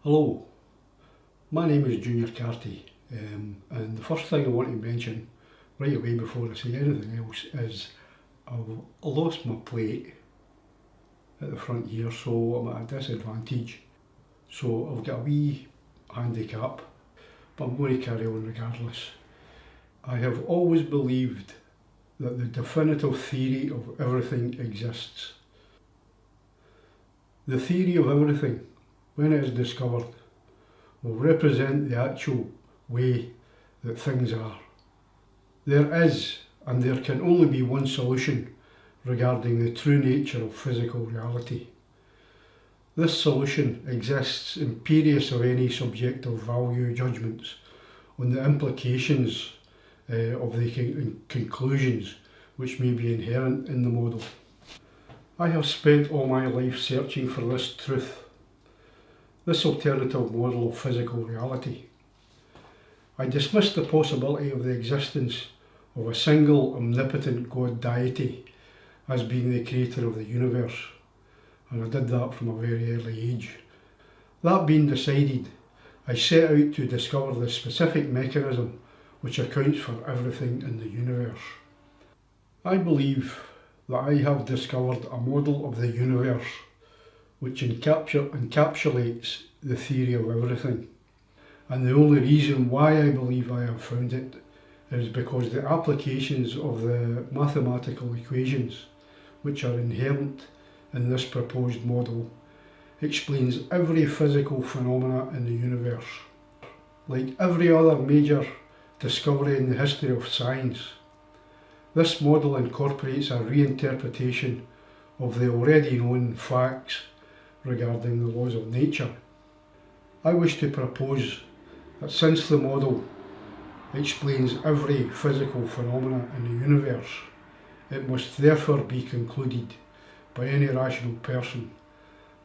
Hello, my name is Junior Carty, and the first thing I want to mention right away before I say anything else is I've lost my plate at the front here, so I'm at a disadvantage. So I've got a wee handicap, but I'm going to carry on regardless. I have always believed that the definitive theory of everything exists. The theory of everything, when it is discovered, will represent the actual way that things are. There is, and there can only be one solution regarding the true nature of physical reality. This solution exists imperious of any subjective value judgments on the implications of the conclusions which may be inherent in the model. I have spent all my life searching for this truth, this alternative model of physical reality. I dismissed the possibility of the existence of a single omnipotent God deity as being the creator of the universe, and I did that from a very early age. That being decided, I set out to discover the specific mechanism which accounts for everything in the universe. I believe that I have discovered a model of the universe which encapsulates the theory of everything. And the only reason why I believe I have found it is because the applications of the mathematical equations which are inherent in this proposed model explains every physical phenomena in the universe. Like every other major discovery in the history of science, this model incorporates a reinterpretation of the already known facts regarding the laws of nature. I wish to propose that since the model explains every physical phenomena in the universe, it must therefore be concluded by any rational person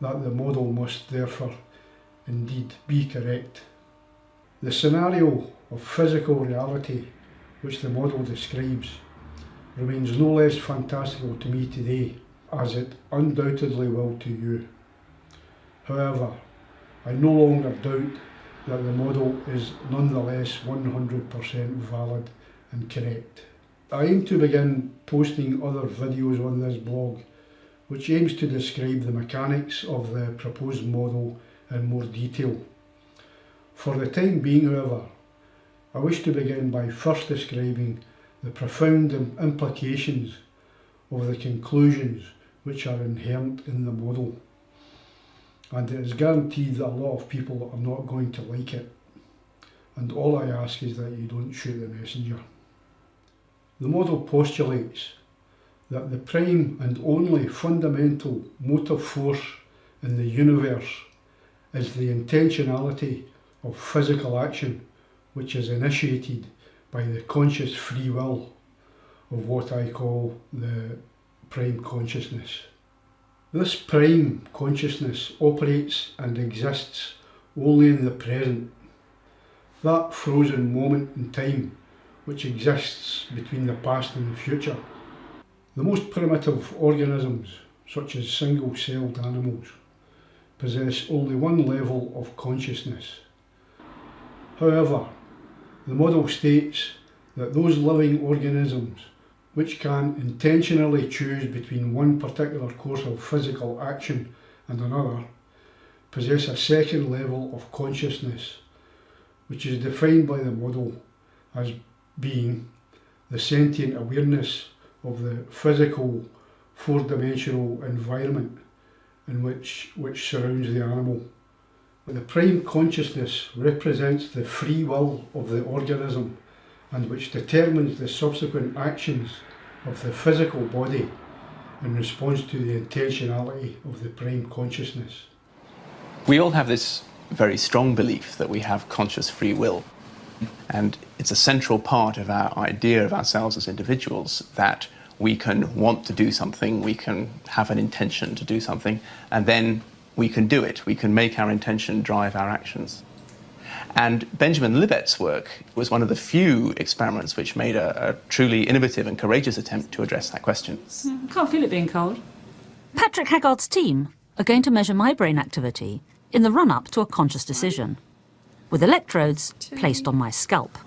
that the model must therefore indeed be correct. The scenario of physical reality which the model describes remains no less fantastical to me today as it undoubtedly will to you. However, I no longer doubt that the model is nonetheless 100% valid and correct. I aim to begin posting other videos on this blog which aims to describe the mechanics of the proposed model in more detail. For the time being, however, I wish to begin by first describing the profound implications of the conclusions which are inherent in the model. And it is guaranteed that a lot of people are not going to like it. And all I ask is that you don't shoot the messenger. The model postulates that the prime and only fundamental motive force in the universe is the intentionality of physical action which is initiated by the conscious free will of what I call the prime consciousness. This prime consciousness operates and exists only in the present, that frozen moment in time which exists between the past and the future. The most primitive organisms, such as single-celled animals, possess only one level of consciousness. However, the model states that those living organisms which can intentionally choose between one particular course of physical action and another possess a second level of consciousness, which is defined by the model as being the sentient awareness of the physical four-dimensional environment in which surrounds the animal. The prime consciousness represents the free will of the organism and which determines the subsequent actions of the physical body in response to the intentionality of the prime consciousness. We all have this very strong belief that we have conscious free will, and it's a central part of our idea of ourselves as individuals that we can want to do something, we can have an intention to do something, and then we can do it. We can make our intention drive our actions. And Benjamin Libet's work was one of the few experiments which made a truly innovative and courageous attempt to address that question. I can't feel it being cold. Patrick Haggard's team are going to measure my brain activity in the run-up to a conscious decision, with electrodes placed on my scalp.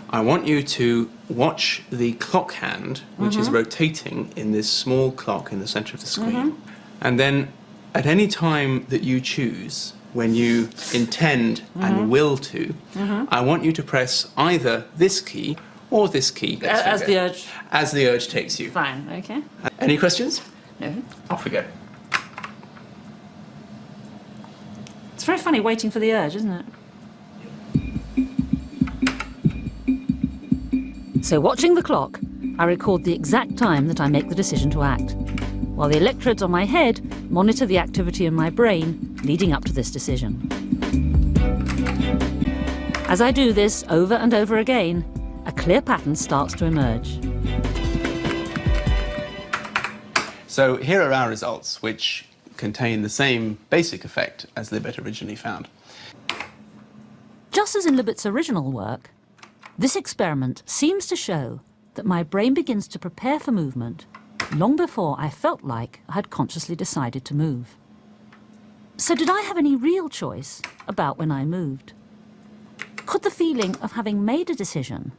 I want you to watch the clock hand, which is rotating in this small clock in the center of the screen. And then at any time that you choose, when you intend and will to, I want you to press either this key or this key. As the urge? As the urge takes you. Fine, okay. Any questions? No. Off we go. It's very funny waiting for the urge, isn't it? So watching the clock, I record the exact time that I make the decision to act, while the electrodes on my head monitor the activity in my brain leading up to this decision. As I do this over and over again, a clear pattern starts to emerge. So here are our results, which contain the same basic effect as Libet originally found. Just as in Libet's original work, this experiment seems to show that my brain begins to prepare for movement long before I felt like I had consciously decided to move. So did I have any real choice about when I moved? Could the feeling of having made a decision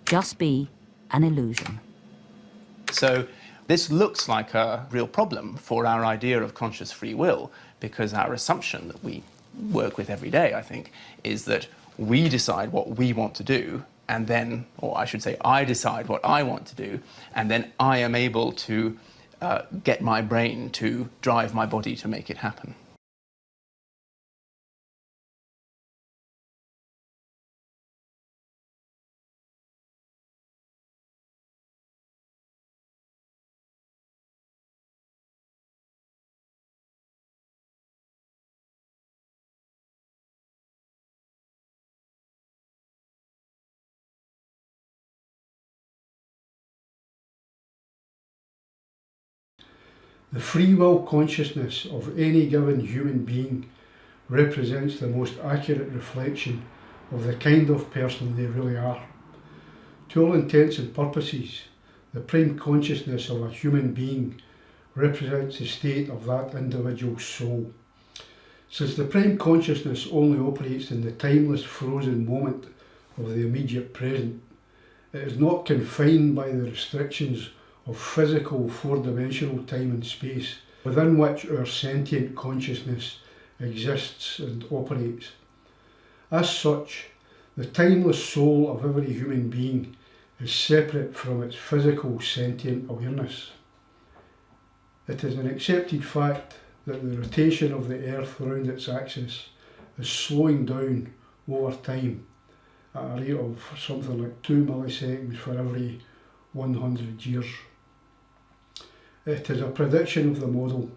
just be an illusion? So this looks like a real problem for our idea of conscious free will, because our assumption that we work with every day, I think, is that we decide what we want to do, and then, or I should say, I decide what I want to do, and then I am able to get my brain to drive my body to make it happen. The free will consciousness of any given human being represents the most accurate reflection of the kind of person they really are. To all intents and purposes, the prime consciousness of a human being represents the state of that individual's soul. Since the prime consciousness only operates in the timeless frozen moment of the immediate present, it is not confined by the restrictions of physical four-dimensional time and space within which our sentient consciousness exists and operates. As such, the timeless soul of every human being is separate from its physical sentient awareness. It is an accepted fact that the rotation of the Earth around its axis is slowing down over time at a rate of something like 2 milliseconds for every 100 years. It is a prediction of the model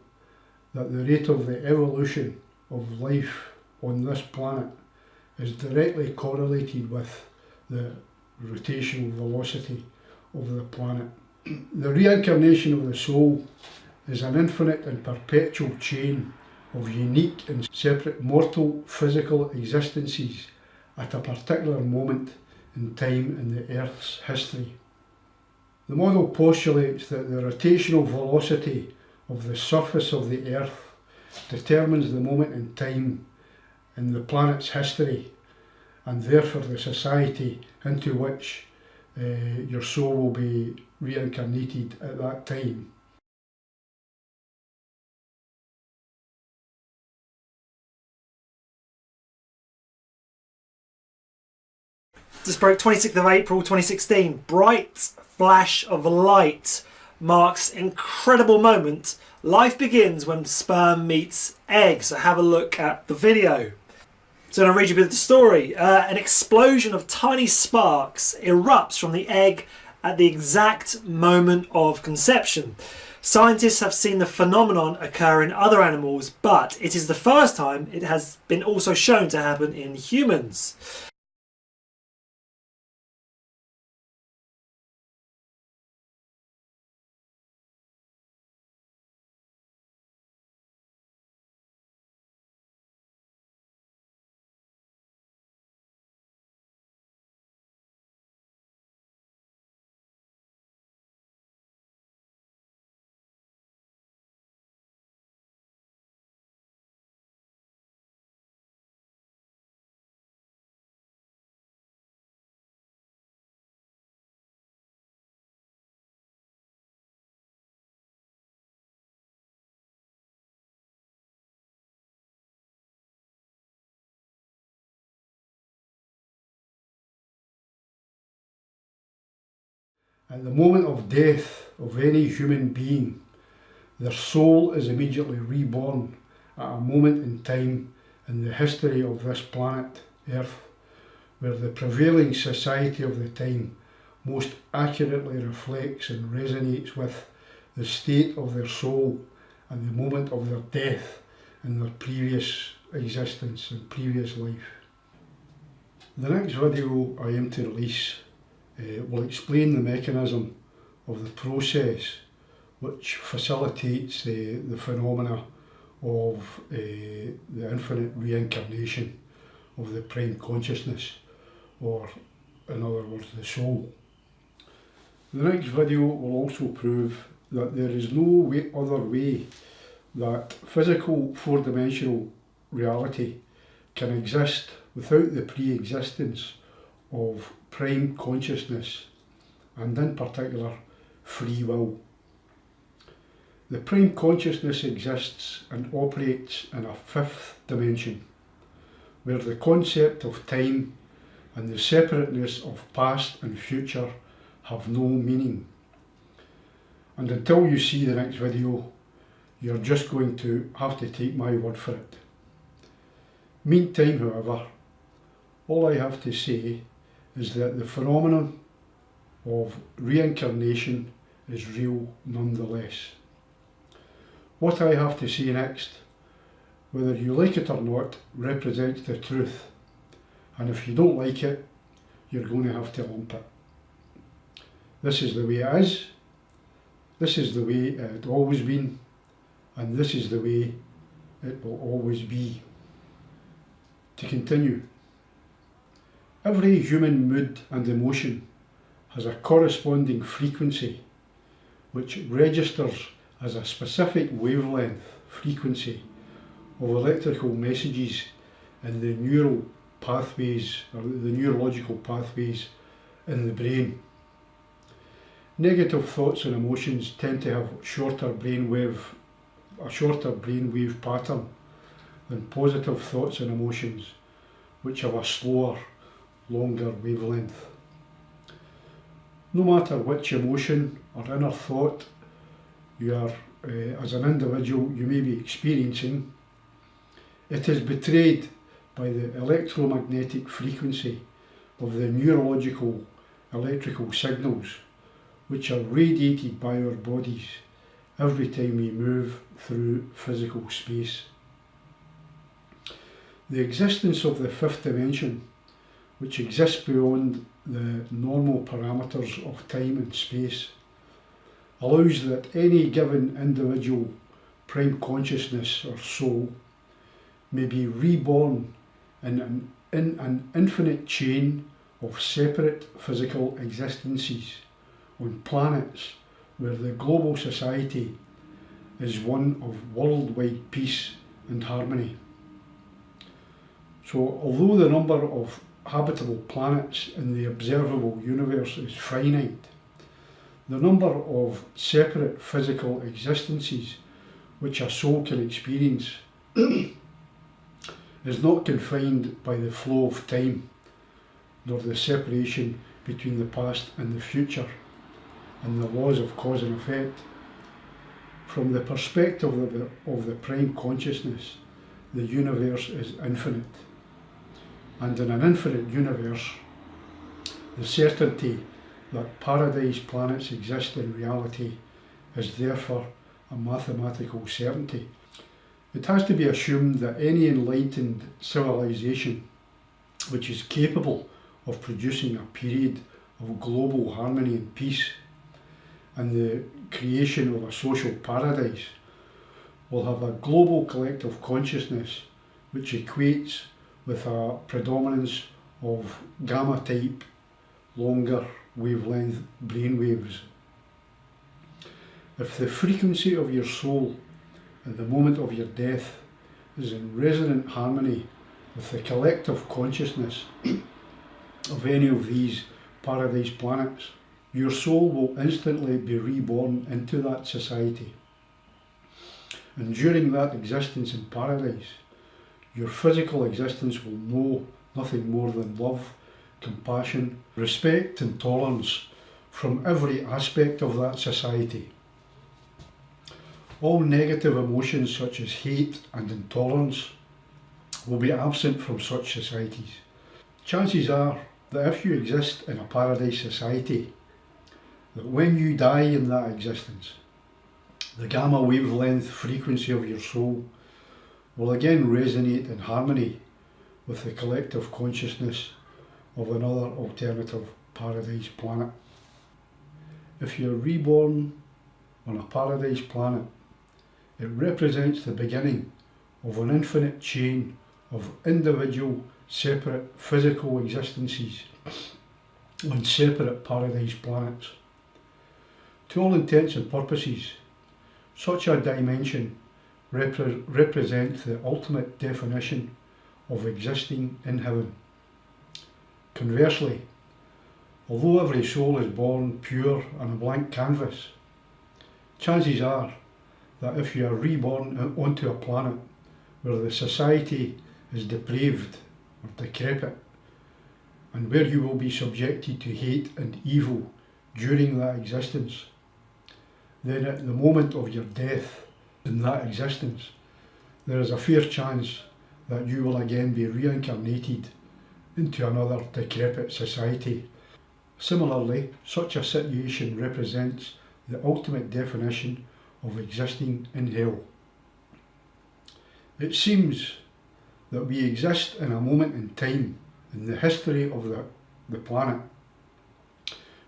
that the rate of the evolution of life on this planet is directly correlated with the rotational velocity of the planet. The reincarnation of the soul is an infinite and perpetual chain of unique and separate mortal physical existences at a particular moment in time in the Earth's history. The model postulates that the rotational velocity of the surface of the Earth determines the moment in time in the planet's history, and therefore the society into which your soul will be reincarnated at that time. This broke 26th of April 2016. Bright flash of light marks incredible moment. Life begins when sperm meets egg. So have a look at the video. So I'm going to read you a bit of the story. An explosion of tiny sparks erupts from the egg at the exact moment of conception. Scientists have seen the phenomenon occur in other animals, but it is the first time it has been also shown to happen in humans. At the moment of death of any human being, their soul is immediately reborn at a moment in time in the history of this planet, Earth, where the prevailing society of the time most accurately reflects and resonates with the state of their soul at the moment of their death in their previous existence and previous life. The next video I aim to release will explain the mechanism of the process which facilitates the phenomena of the infinite reincarnation of the prime consciousness, or in other words, the soul. The next video will also prove that there is no other way that physical four-dimensional reality can exist without the pre-existence of prime consciousness, and in particular free will. The prime consciousness exists and operates in a fifth dimension, where the concept of time and the separateness of past and future have no meaning. And until you see the next video, you're just going to have to take my word for it. Meantime, however, all I have to say is that the phenomenon of reincarnation is real nonetheless. What I have to say next, whether you like it or not, represents the truth, and if you don't like it, you're going to have to lump it. This is the way it is, this is the way it had always been, and this is the way it will always be. To continue, every human mood and emotion has a corresponding frequency which registers as a specific wavelength frequency of electrical messages in the neural pathways, or the neurological pathways in the brain. Negative thoughts and emotions tend to have a shorter brainwave pattern than positive thoughts and emotions, which have a slower, longer wavelength. No matter which emotion or inner thought you are, as an individual, you may be experiencing, it is betrayed by the electromagnetic frequency of the neurological electrical signals which are radiated by our bodies every time we move through physical space. The existence of the fifth dimension, which exists beyond the normal parameters of time and space, allows that any given individual prime consciousness or soul may be reborn in an infinite chain of separate physical existences on planets where the global society is one of worldwide peace and harmony. So although the number of habitable planets in the observable universe is finite, the number of separate physical existences which a soul can experience is not confined by the flow of time, nor the separation between the past and the future, and the laws of cause and effect. From the perspective of the prime consciousness, the universe is infinite. And in an infinite universe, the certainty that paradise planets exist in reality is therefore a mathematical certainty. It has to be assumed that any enlightened civilization which is capable of producing a period of global harmony and peace and the creation of a social paradise will have a global collective consciousness which equates with a predominance of gamma-type, longer wavelength brainwaves. If the frequency of your soul at the moment of your death is in resonant harmony with the collective consciousness of any of these paradise planets, your soul will instantly be reborn into that society. And during that existence in paradise, your physical existence will know nothing more than love, compassion, respect and tolerance from every aspect of that society. All negative emotions such as hate and intolerance will be absent from such societies. Chances are that if you exist in a paradise society, that when you die in that existence, the gamma wavelength frequency of your soul will again resonate in harmony with the collective consciousness of another alternative paradise planet. If you're reborn on a paradise planet, it represents the beginning of an infinite chain of individual, separate physical existences on separate paradise planets. To all intents and purposes, such a dimension represents the ultimate definition of existing in heaven. Conversely, although every soul is born pure and a blank canvas, chances are that if you are reborn onto a planet where the society is depraved or decrepit, and where you will be subjected to hate and evil during that existence, then at the moment of your death in that existence, there is a fair chance that you will again be reincarnated into another decrepit society. Similarly, such a situation represents the ultimate definition of existing in hell. It seems that we exist in a moment in time in the history of the planet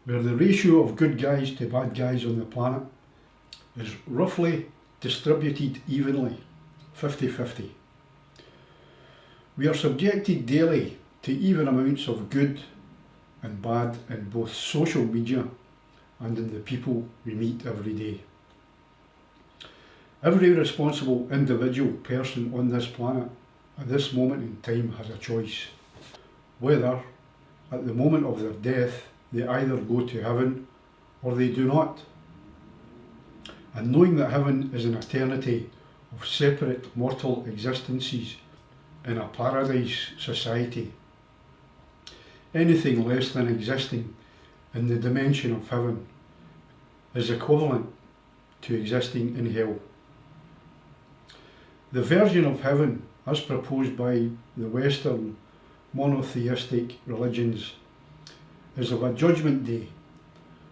where the ratio of good guys to bad guys on the planet is roughly distributed evenly, 50-50. We are subjected daily to even amounts of good and bad in both social media and in the people we meet every day. Every responsible individual person on this planet at this moment in time has a choice, whether at the moment of their death they either go to heaven or they do not. And knowing that heaven is an eternity of separate mortal existences in a paradise society, anything less than existing in the dimension of heaven is equivalent to existing in hell. The version of heaven as proposed by the Western monotheistic religions is of a judgment day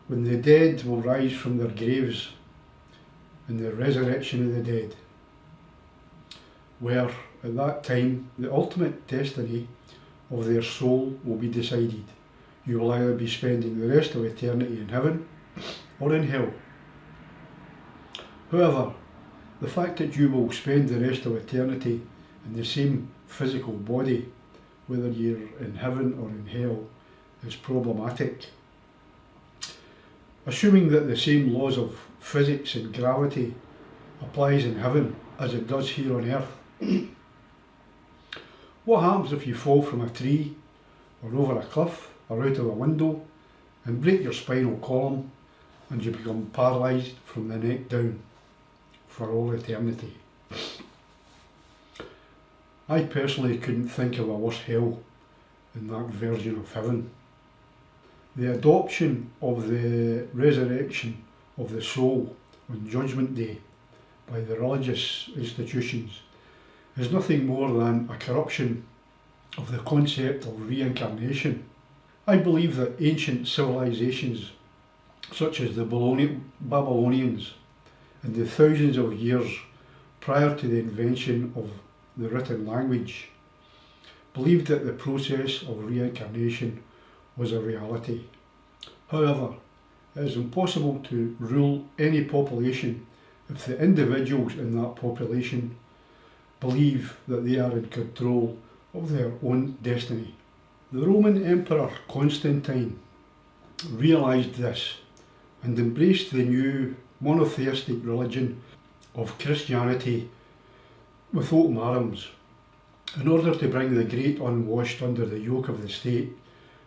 when the dead will rise from their graves in the resurrection of the dead, where at that time the ultimate destiny of their soul will be decided. You will either be spending the rest of eternity in heaven or in hell. However, the fact that you will spend the rest of eternity in the same physical body, whether you're in heaven or in hell, is problematic. Assuming that the same laws of physics and gravity applies in heaven as it does here on earth, what happens if you fall from a tree or over a cliff or out of a window and break your spinal column and you become paralysed from the neck down for all eternity? I personally couldn't think of a worse hell than that version of heaven. The adoption of the resurrection of the soul on Judgment Day by the religious institutions is nothing more than a corruption of the concept of reincarnation. I believe that ancient civilizations such as the Babylonians in the thousands of years prior to the invention of the written language believed that the process of reincarnation was a reality. However, it is impossible to rule any population if the individuals in that population believe that they are in control of their own destiny. The Roman Emperor Constantine realised this and embraced the new monotheistic religion of Christianity with open arms in order to bring the great unwashed under the yoke of the state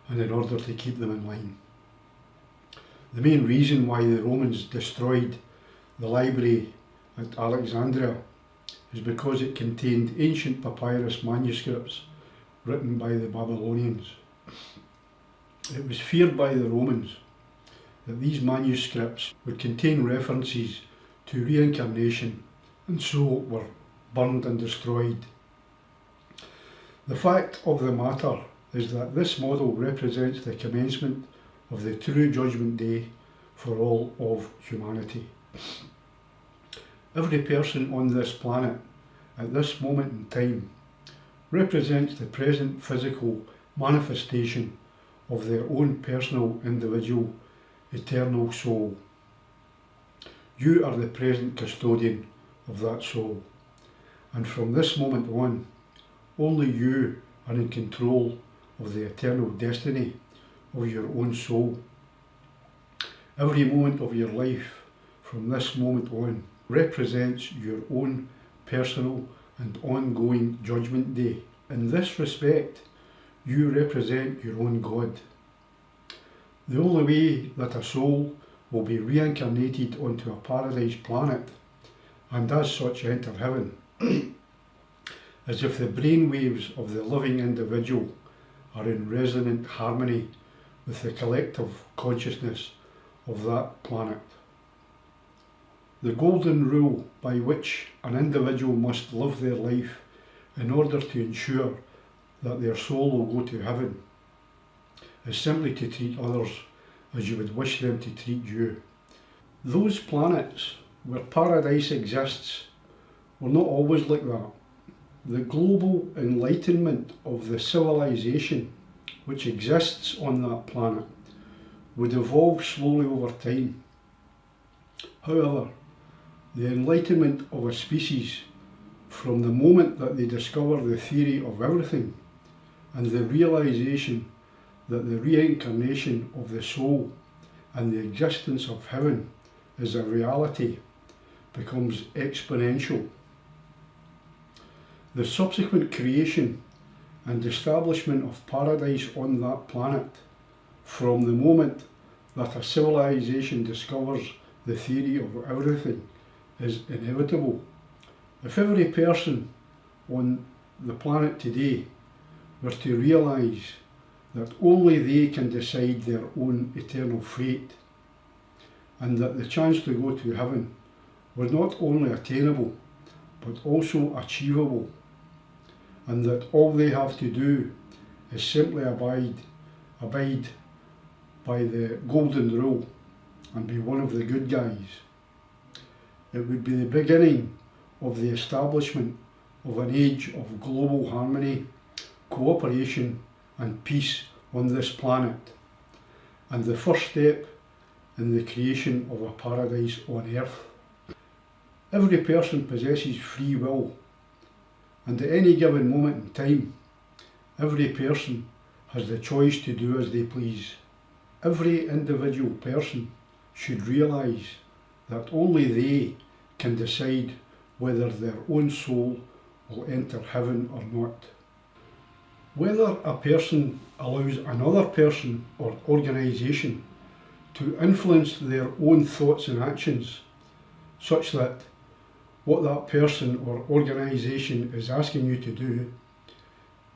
and in order to keep them in line. The main reason why the Romans destroyed the library at Alexandria is because it contained ancient papyrus manuscripts written by the Babylonians. It was feared by the Romans that these manuscripts would contain references to reincarnation and so were burned and destroyed. The fact of the matter is that this model represents the commencement of the true judgment day for all of humanity. Every person on this planet at this moment in time represents the present physical manifestation of their own personal, individual, eternal soul. You are the present custodian of that soul, and from this moment on, only you are in control of the eternal destiny of your own soul. Every moment of your life from this moment on represents your own personal and ongoing judgment day. In this respect, you represent your own God. The only way that a soul will be reincarnated onto a paradise planet, and as such enter heaven, is if the brain waves of the living individual are in resonant harmony with the collective consciousness of that planet. The golden rule by which an individual must live their life in order to ensure that their soul will go to heaven is simply to treat others as you would wish them to treat you. Those planets where paradise exists were not always like that. The global enlightenment of the civilization which exists on that planet would evolve slowly over time. However, the enlightenment of a species from the moment that they discover the theory of everything and the realization that the reincarnation of the soul and the existence of heaven is a reality becomes exponential. The subsequent creation and establishment of paradise on that planet from the moment that a civilization discovers the theory of everything is inevitable. If every person on the planet today were to realise that only they can decide their own eternal fate, and that the chance to go to heaven was not only attainable but also achievable, and that all they have to do is simply abide by the golden rule and be one of the good guys, it would be the beginning of the establishment of an age of global harmony, cooperation and peace on this planet, and the first step in the creation of a paradise on earth. Every person possesses free will, and at any given moment in time, every person has the choice to do as they please. Every individual person should realise that only they can decide whether their own soul will enter heaven or not. Whether a person allows another person or organisation to influence their own thoughts and actions, such that what that person or organisation is asking you to do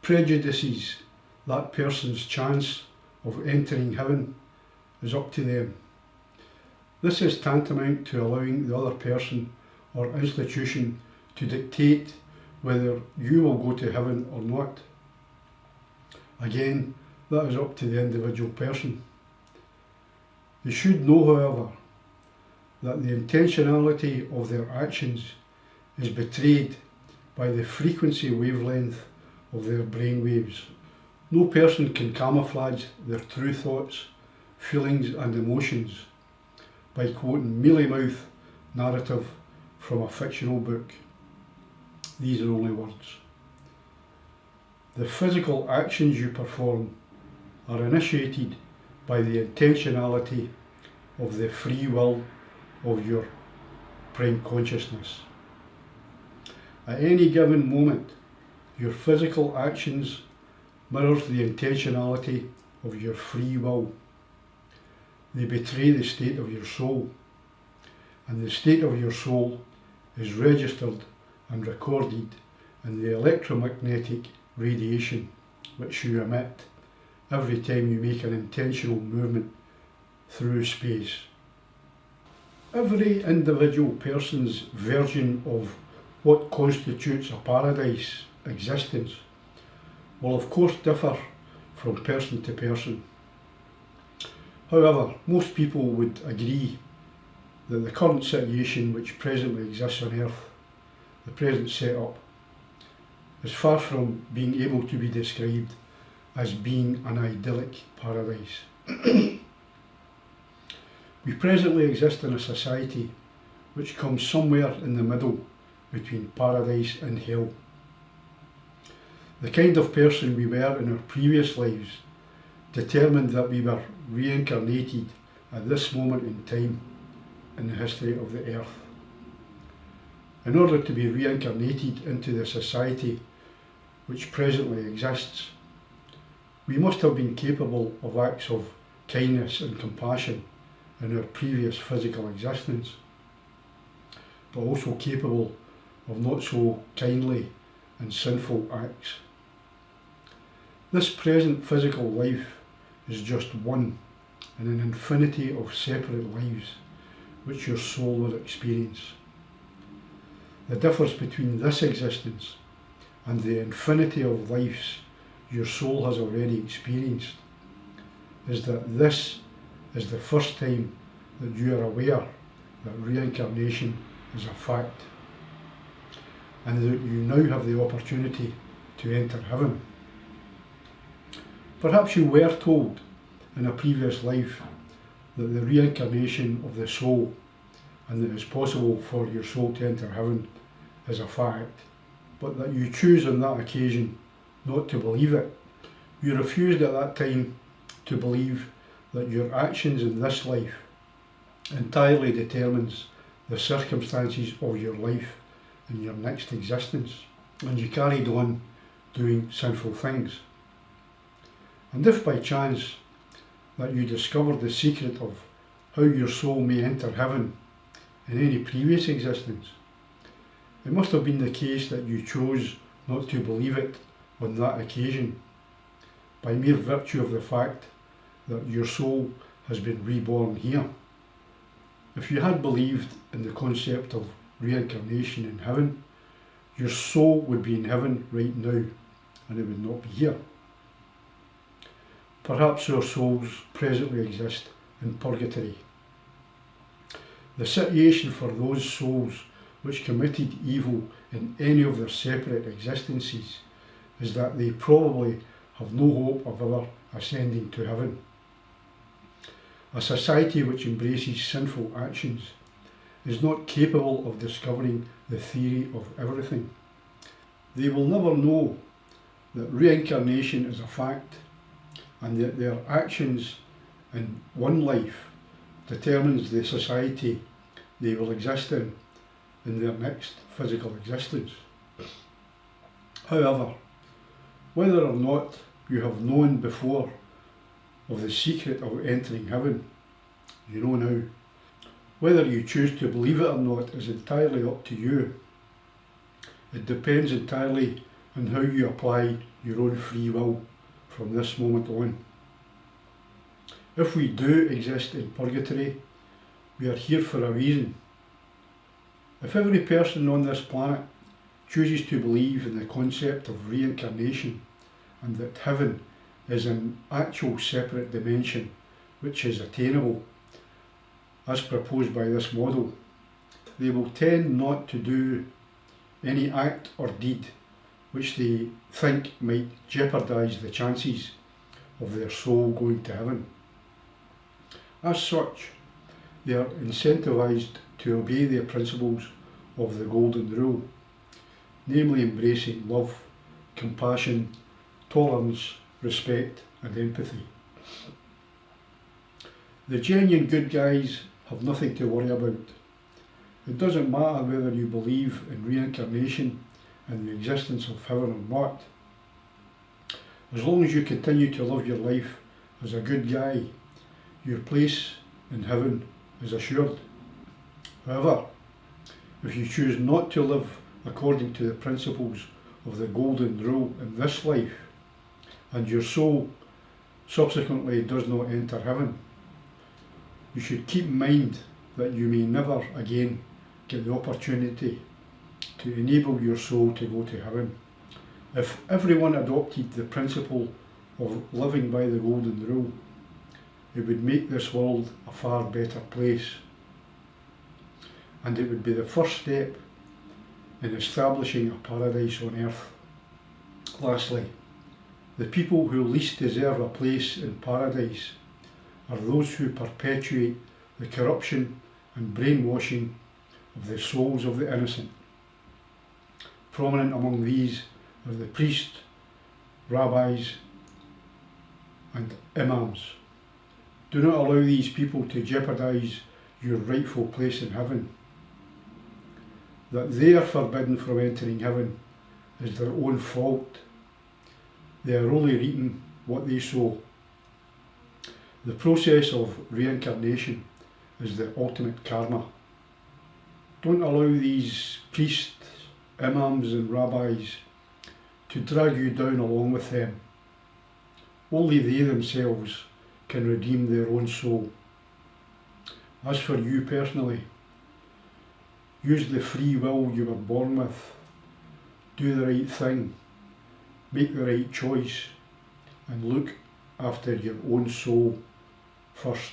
prejudices that person's chance of entering heaven, is up to them. This is tantamount to allowing the other person or institution to dictate whether you will go to heaven or not. Again, that is up to the individual person. They should know, however, that the intentionality of their actions is betrayed by the frequency wavelength of their brain waves. No person can camouflage their true thoughts, feelings and emotions by quoting mealy-mouth narrative from a fictional book. These are only words. The physical actions you perform are initiated by the intentionality of the free will of your prime consciousness. At any given moment, your physical actions mirrors the intentionality of your free will. They betray the state of your soul, and the state of your soul is registered and recorded in the electromagnetic radiation which you emit every time you make an intentional movement through space. Every individual person's version of what constitutes a paradise existence will of course differ from person to person. However, most people would agree that the current situation which presently exists on Earth, the present setup, is far from being able to be described as being an idyllic paradise. We presently exist in a society which comes somewhere in the middle between paradise and hell. The kind of person we were in our previous lives determined that we were reincarnated at this moment in time in the history of the earth. In order to be reincarnated into the society which presently exists, we must have been capable of acts of kindness and compassion in our previous physical existence, but also capable of not so kindly and sinful acts. This present physical life is just one in an infinity of separate lives which your soul will experience. The difference between this existence and the infinity of lives your soul has already experienced is that this is the first time that you are aware that reincarnation is a fact, and that you now have the opportunity to enter heaven. Perhaps you were told in a previous life that the reincarnation of the soul and that it is possible for your soul to enter heaven is a fact, but that you choose on that occasion not to believe it. You refused at that time to believe that your actions in this life entirely determines the circumstances of your life in your next existence, and you carried on doing sinful things. And if by chance that you discovered the secret of how your soul may enter heaven in any previous existence, it must have been the case that you chose not to believe it on that occasion, by mere virtue of the fact that your soul has been reborn here. If you had believed in the concept of reincarnation in heaven, your soul would be in heaven right now, and it would not be here. Perhaps our souls presently exist in purgatory. The situation for those souls which committed evil in any of their separate existences is that they probably have no hope of ever ascending to heaven. A society which embraces sinful actions is not capable of discovering the theory of everything. They will never know that reincarnation is a fact, and that their actions in one life determines the society they will exist in their next physical existence. However, whether or not you have known before of the secret of entering heaven, you know now. Whether you choose to believe it or not is entirely up to you. It depends entirely on how you apply your own free will from this moment on. If we do exist in purgatory, we are here for a reason. If every person on this planet chooses to believe in the concept of reincarnation and that heaven is an actual separate dimension which is attainable, as proposed by this model, they will tend not to do any act or deed which they think might jeopardise the chances of their soul going to heaven. As such, they are incentivised to obey the principles of the Golden Rule, namely embracing love, compassion, tolerance, respect and empathy. The genuine good guys have nothing to worry about. It doesn't matter whether you believe in reincarnation and the existence of heaven or not. As long as you continue to live your life as a good guy, your place in heaven is assured. However, if you choose not to live according to the principles of the Golden Rule in this life, and your soul subsequently does not enter heaven, You should keep in mind that you may never again get the opportunity to enable your soul to go to heaven. If everyone adopted the principle of living by the golden rule, it would make this world a far better place, and it would be the first step in establishing a paradise on earth. Lastly, the people who least deserve a place in paradise are those who perpetuate the corruption and brainwashing of the souls of the innocent. Prominent among these are the priests, rabbis and imams. Do not allow these people to jeopardise your rightful place in heaven. That they are forbidden from entering heaven is their own fault. They are only reaping what they sow. The process of reincarnation is the ultimate karma. Don't allow these priests, imams and rabbis to drag you down along with them. Only they themselves can redeem their own soul. As for you personally, use the free will you were born with. Do the right thing, make the right choice, and look after your own soul first.